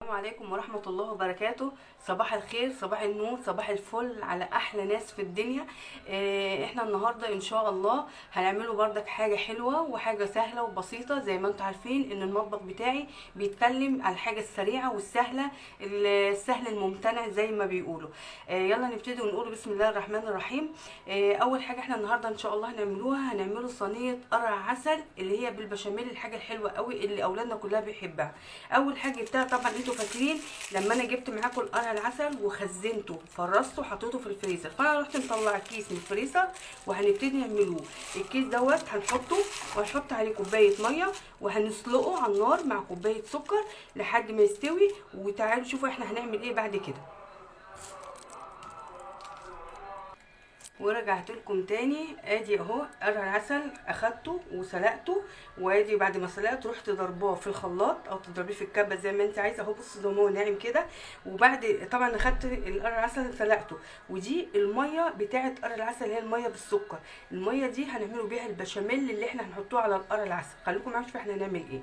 السلام عليكم ورحمة الله وبركاته. صباح الخير، صباح النور، صباح الفل على احلى ناس في الدنيا. احنا النهاردة ان شاء الله هنعمله بردك حاجة حلوة وحاجة سهلة وبسيطة. زي ما انتم عارفين ان المطبخ بتاعي بيتكلم على الحاجة السريعة والسهلة، السهل الممتنع زي ما بيقولوا. يلا نبتدي ونقول بسم الله الرحمن الرحيم. اول حاجة احنا النهاردة ان شاء الله هنعمله صينية قرع عسل اللي هي بالبشاميل، الحاجة الحلوة قوي اللي اولادنا كلها بيحبها. اول حاجة جبتها، طبعا انتوا فاكرين لما انا جبت معاكم القرع العسل وخزنته فرزته حطيته في الفريزر، فانا رحت مطلعه كيس من الفريزر وهنبتدي نعملوه. الكيس دوت هنحطه وهنحط عليه كوبايه ميه وهنسلقه على النار مع كوبايه سكر لحد ما يستوي. وتعالوا شوفوا احنا هنعمل ايه بعد كده. ورجعت لكم تاني. ادي اهو قرع العسل اخدته وسلقته، وادي بعد ما سلقته رحت ضرباه في الخلاط او تضربيه في الكبه زي ما انت عايزه اهو. بص زي ما هو ناعم كده. وبعد طبعا اخدت القرع العسل سلقته، ودي الميه بتاعه قرع العسل هي الميه بالسكر. الميه دي هنعمله بيها البشاميل اللي احنا هنحطوه على القرع العسل. خليكم معايا شوفوا احنا هنعمل ايه.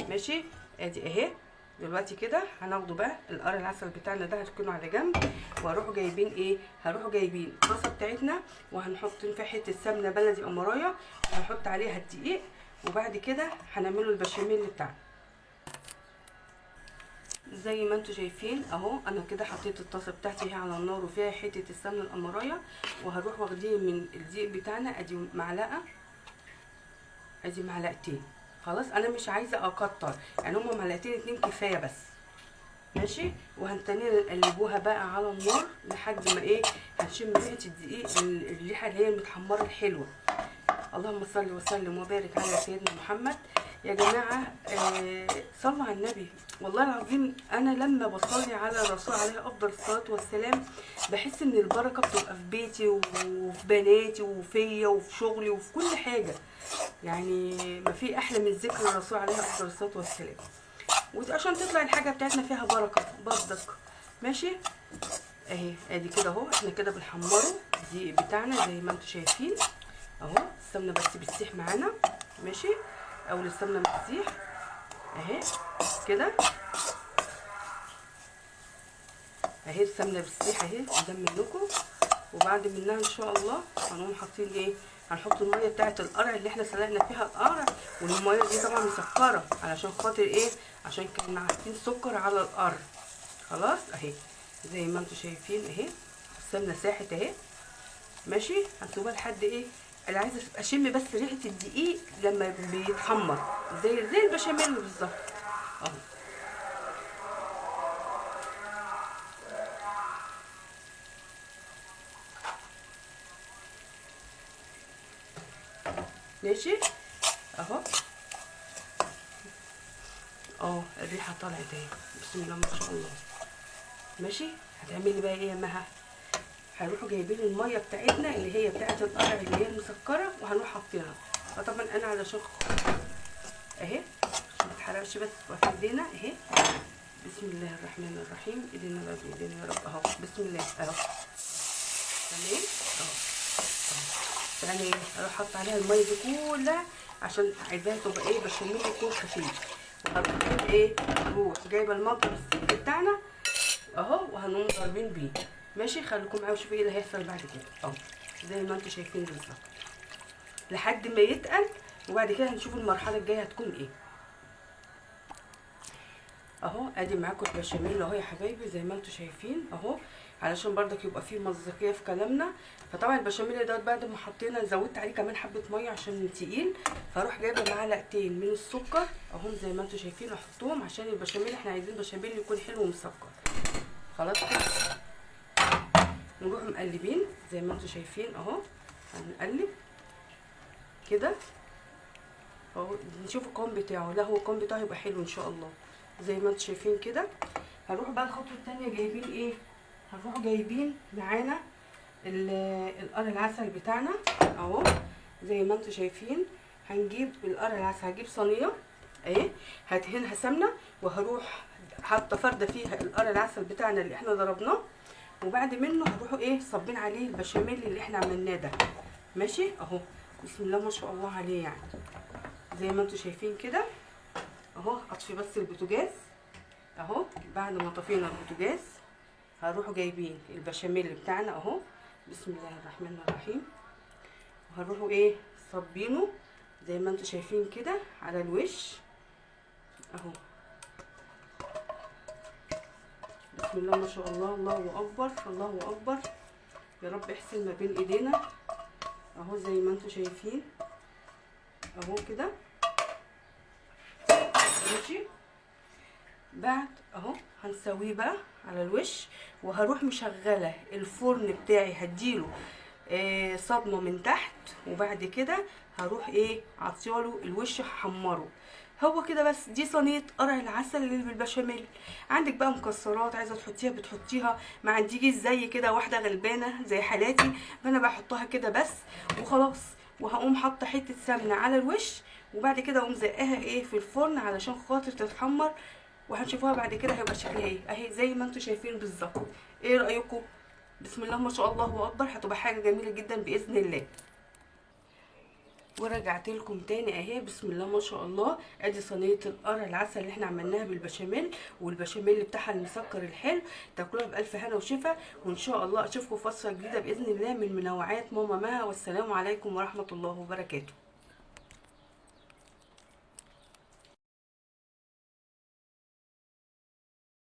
ماشي، ادي اهي. دلوقتي كده هناخده بقى القرع العسل بتاعنا ده هنركنه على جنب، وهروحوا جايبين ايه، هروحوا جايبين الطاسه بتاعتنا وهنحط فيها حته سمنه بلدي او مرايه وهنحط عليها الدقيق. وبعد كده هنعمله البشاميل بتاعنا زي ما انتم شايفين اهو. انا كده حطيت الطاسه بتاعتي هي على النار وفيها حته السمنه القمرايه، وهروح واخدين من الدقيق بتاعنا ادي معلقه، ادي معلقتين. خلاص انا مش عايزه اكتر، يعني هما معلقتين اتنين كفايه بس. ماشي، وهنتني نقلبوها بقى على النار لحد ما ايه، هنشم ريحه الدقيق، الريحه اللي هي المتحمره الحلوه. اللهم صل وسلم وبارك على سيدنا محمد. يا جماعه صلوا على النبي. والله العظيم انا لما بصلي على الرسول عليه افضل الصلاه والسلام بحس ان البركه بتبقى في بيتي وفي بناتي وفيا وفي شغلي وفي كل حاجه. يعني ما في احلى من ذكر الرسول عليه افضل الصلاه والسلام، وعشان تطلع الحاجه بتاعتنا فيها بركه برضك. ماشي اهي. ادي كده اهو احنا كده بنحمره الدقيق بتاعنا زي ما انتم شايفين اهو. السمنه بس بتسيح معانا. ماشي، اول السمنه بتسيح اهي كده اهي. السمنه بتسيح اهي قدام منكم. وبعد منها ان شاء الله هنقوم حاطين ايه، هنحط الميه بتاعه القرع اللي احنا سلقنا فيها القرع. والميه دي طبعا مسكره علشان خاطر ايه، عشان كنا حاطين سكر على القرع. خلاص اهي زي ما انتم شايفين اهي السمنه ساحت اهي. ماشي، هنسيبها لحد ايه، انا عايزه اشم بس ريحه الدقيق لما بيتحمر زي البشاميل بالظبط اهو. ماشي اهو الريحه طلعت اهي بسم الله ما شاء الله. ماشي، هتعملي بقى ايه يا مها، هنروحوا جايبين الميه بتاعتنا اللي هي بتاعت القرع اللي هي المسكره وهنروح حاطينها. فطبعا انا علشان اهي عشان ما تحرقش بس في ايدينا اهي. بسم الله الرحمن الرحيم. ايدينا بقى بايدينا يا رب اهو. بسم الله اهو. تمام اهو. يعني اروح احط عليها الميه دي كلها عشان عايزاها تبقى ايه، بشاميل يكون خفيف. وهروح ايه، نروح جايبه المضرب السلك بتاعنا اهو وهنقوم ضاربين بيه. ماشي، خليكم معايا وشوفوا ايه اللي هيحصل بعد كده اهو زي ما انتم شايفين بالظبط لحد ما يتقل. وبعد كده هنشوف المرحله الجايه هتكون ايه. اهو ادي معاكم البشاميل اهو يا حبايبي زي ما انتم شايفين اهو. علشان برضك يبقى فيه مصداقيه في كلامنا، فطبعا البشاميل دوت بعد ما حطينا زودت عليه كمان حبه ميه عشان تقيل، فاروح جايبه معلقتين من السكر اهو زي ما انتم شايفين احطهم عشان البشاميل احنا عايزين بشاميل يكون حلو ومسكر. خلاص كده نروح مقلبين زي ما انتم شايفين اهو. هنقلب كده اهو نشوف القوام بتاعه. لا هو القوام بتاعه يبقى حلو ان شاء الله زي ما انتم شايفين كده. هنروح بقى الخطوه الثانيه جايبين ايه، هنروح جايبين معانا القرع العسل بتاعنا اهو زي ما انتم شايفين. هنجيب القرع العسل، هجيب صينيه اهي هدهنها سمنه وهروح حاطه فرده فيها القرع العسل بتاعنا اللي احنا ضربناه. وبعد منه هنروحوا ايه صابين عليه البشاميل اللي احنا عملناه ده. ماشي اهو بسم الله ما شاء الله عليه. يعني زي ما انتم شايفين كده اهو. اطفي بس البوتاجاز اهو بعد ما طفينا البوتاجاز هنروح جايبين البشاميل بتاعنا اهو، بسم الله الرحمن الرحيم، وهنروحوا ايه صابينه زي ما انتم شايفين كده على الوش اهو. بسم الله ما شاء الله، الله اكبر الله اكبر، يا رب احسن ما بين ايدينا اهو زي ما انتم شايفين اهو كده ماشي. بعد اهو هنسويه بقى على الوش، وهروح مشغله الفرن بتاعي هديله صدمه من تحت، وبعد كده هروح ايه عطياله الوش هحمره. هو كده بس. دي صينيه قرع العسل اللي بالبشاميل. عندك بقى مكسرات عايزه تحطيها بتحطيها، ما عنديش زي كده واحده غلبانه زي حالاتي، فانا بحطها كده بس وخلاص. وهقوم حاطه حته سمنه على الوش، وبعد كده اقوم زقاها ايه في الفرن علشان خاطر تتحمر، وهنشوفوها بعد كده هيبقى شكلها ايه اهي زي ما انتم شايفين بالظبط. ايه رايكم؟ بسم الله ما شاء الله اكبر، هتبقى حاجه جميله جدا باذن الله. ورجعت لكم تاني اهي، بسم الله ما شاء الله. ادي صينيه القرع العسل اللي احنا عملناها بالبشاميل، والبشاميل بتاعها المسكر الحلو. تاكلوها بالف هنا وشفا، وان شاء الله اشوفكم في وصفه جديده باذن الله من منوعات ماما مها. والسلام عليكم ورحمه الله وبركاته.